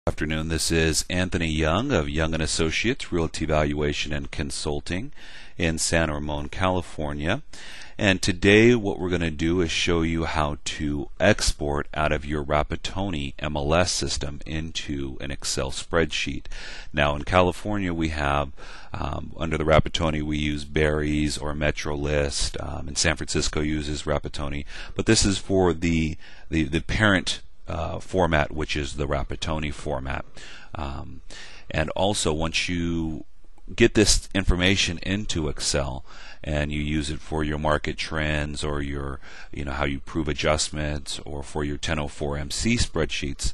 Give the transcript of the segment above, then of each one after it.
Afternoon. This is Anthony Young of Young & Associates Realty Valuation and Consulting in San Ramon, California. And today what we're going to do is show you how to export out of your Rappatoni MLS system into an Excel spreadsheet. Now in California we have, under the Rappatoni we use Barry's or MetroList, and San Francisco uses Rappatoni, but this is for the parent format, which is the Rappatoni format. And also once you get this information into Excel and you use it for your market trends or your how you prove adjustments or for your 1004 MC spreadsheets,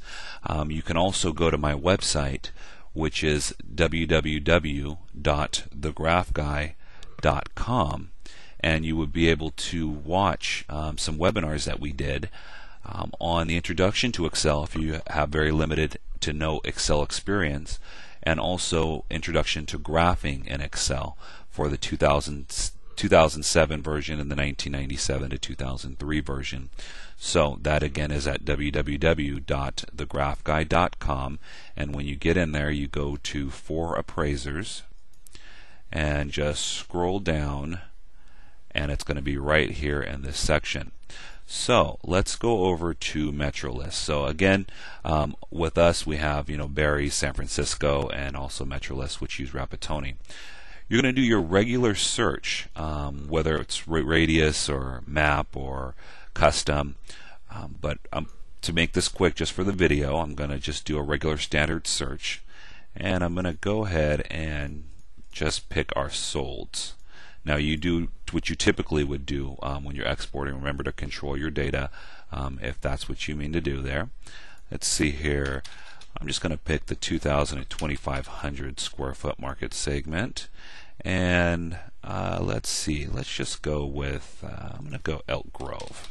you can also go to my website, which is www.thegraphguy.com, and you would be able to watch some webinars that we did on the introduction to Excel if you have very limited to no Excel experience, and also introduction to graphing in Excel for the 2007 version and the 1997 to 2003 version. So that again is at www.thegraphguy.com, and when you get in there you go to For Appraisers and just scroll down, and it's going to be right here in this section. So let's go over to MetroList. So again, with us we have Barry, San Francisco, and also MetroList, which use Rappatoni. You're going to do your regular search, whether it's radius or map or custom. But to make this quick, just for the video, I'm going to just do a regular standard search, and I'm going to go ahead and just pick our solds. Now you do what you typically would do when you're exporting. Remember to control your data if that's what you mean to do there. Let's see here. I'm just going to pick the 2,000 at 2,500 square foot market segment, and let's see. Let's just go with I'm going to go Elk Grove.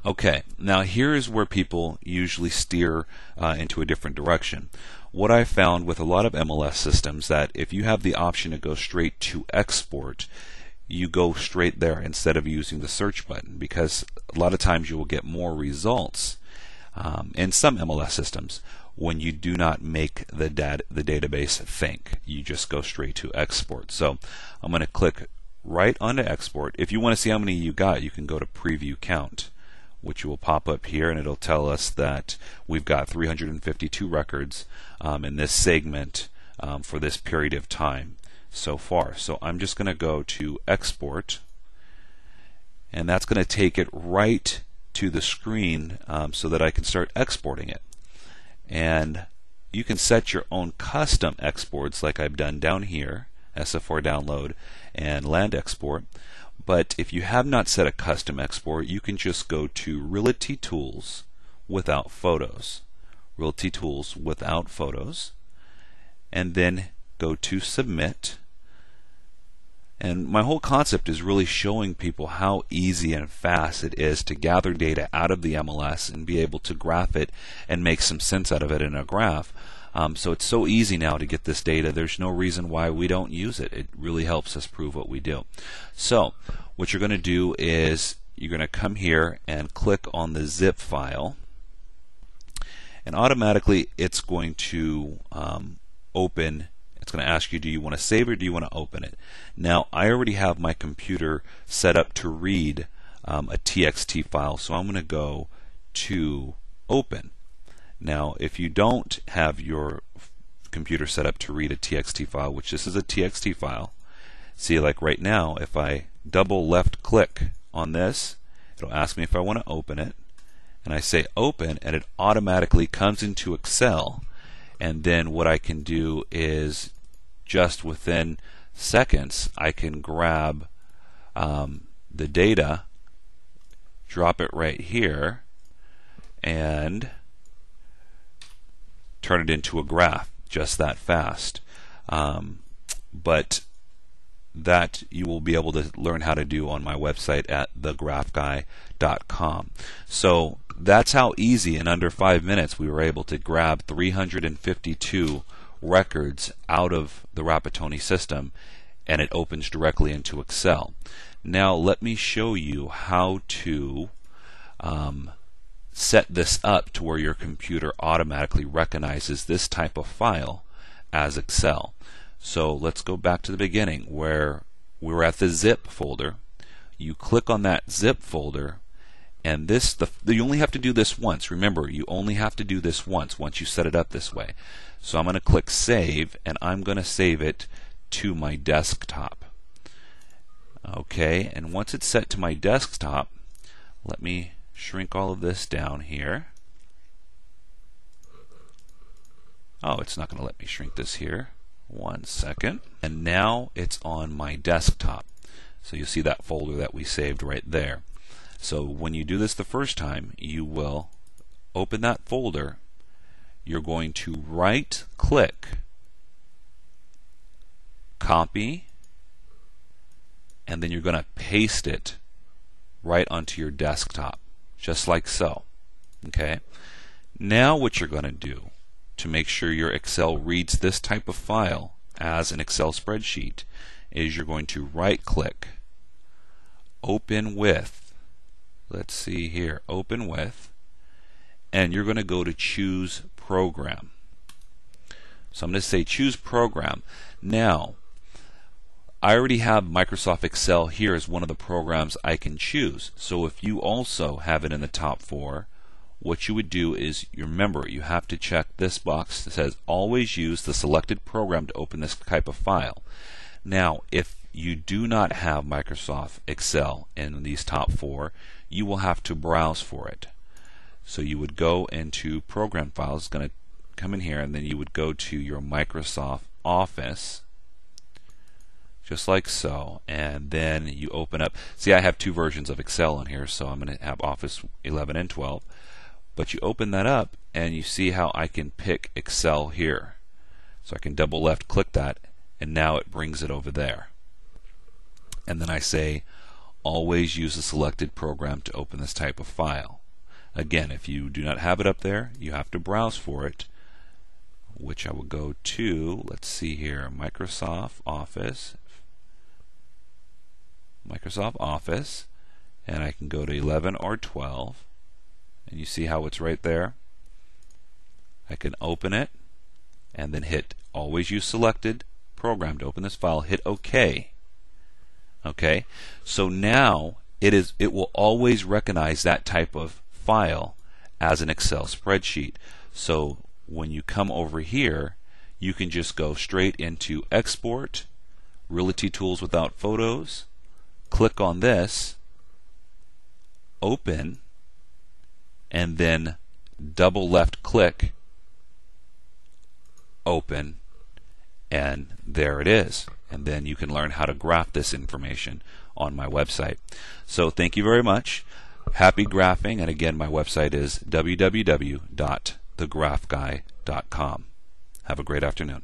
Okay, now here is where people usually steer into a different direction. What I found with a lot of MLS systems, that if you have the option to go straight to export, you go straight there instead of using the search button, because a lot of times you will get more results in some MLS systems when you do not make the database think. You just go straight to export. So I'm going to click right onto export. If you want to see how many you got, you can go to preview count, which will pop up here, and it'll tell us that we've got 352 records in this segment for this period of time so far. So I'm just going to go to export, and that's going to take it right to the screen so that I can start exporting it. And you can set your own custom exports like I've done down here, SF4 download and land export. But if you have not set a custom export, you can just go to Realty Tools without photos. Realty Tools without photos. And then go to Submit. And my whole concept is really showing people how easy and fast it is to gather data out of the MLS and be able to graph it and make some sense out of it in a graph. So it's so easy now to get this data. There's no reason why we don't use it. It really helps us prove what we do. So what you're going to do is you're going to come here and click on the zip file, and automatically it's going to open. It's going to ask you, do you want to save or do you want to open it? Now I already have my computer set up to read a TXT file, so I'm going to go to open. Now if you don't have your computer set up to read a TXT file, which this is a TXT file, see, like right now if I double left click on this, it'll ask me if I want to open it, and I say open, and it automatically comes into Excel. And then what I can do is just within seconds I can grab the data, drop it right here, and turn it into a graph just that fast. But that you will be able to learn how to do on my website at thegraphguy.com. So that's how easy, in under 5 minutes, we were able to grab 352 records out of the Rappatoni system, and it opens directly into Excel. Now let me show you how to set this up to where your computer automatically recognizes this type of file as Excel. So let's go back to the beginning where we were at the zip folder. You click on that zip folder, and you only have to do this once. Remember, you only have to do this once you set it up this way. So I'm going to click Save, and I'm going to save it to my desktop. Okay, and once it's set to my desktop, let me shrink all of this down here. Oh, it's not going to let me shrink this here. 1 second. And now it's on my desktop. So you see that folder that we saved right there. So when you do this the first time, you will open that folder. You're going to right click, copy, and then you're going to paste it right onto your desktop, just like so. Okay? Now what you're going to do to make sure your Excel reads this type of file as an Excel spreadsheet is you're going to right click, open with, let's see here, open with, and you're going to go to choose program. So I'm going to say choose program. Now I already have Microsoft Excel here as one of the programs I can choose. So if you also have it in the top 4, what you would do is, remember, you have to check this box that says always use the selected program to open this type of file. Now if you do not have Microsoft Excel in these top 4, you will have to browse for it. So you would go into program files, it's going to come in here, and then you would go to your Microsoft Office, just like so, and then you open up. See, I have 2 versions of Excel in here, so I'm going to have Office 11 and 12. But you open that up and you see how I can pick Excel here. So I can double left click that, and now it brings it over there. And then I say always use a selected program to open this type of file. Again, if you do not have it up there, you have to browse for it, which I will go to, let's see here, Microsoft Office, and I can go to 11 or 12, and you see how it's right there. I can open it and then hit always use selected program to open this file, hit OK. Okay, so now it will always recognize that type of file as an Excel spreadsheet. So when you come over here, you can just go straight into Export, Realty Tools without photos, click on this, open, and then double left click, open, and there it is. And then you can learn how to graph this information on my website. So thank you very much. Happy graphing, and again, my website is www.thegraphguy.com. Have a great afternoon.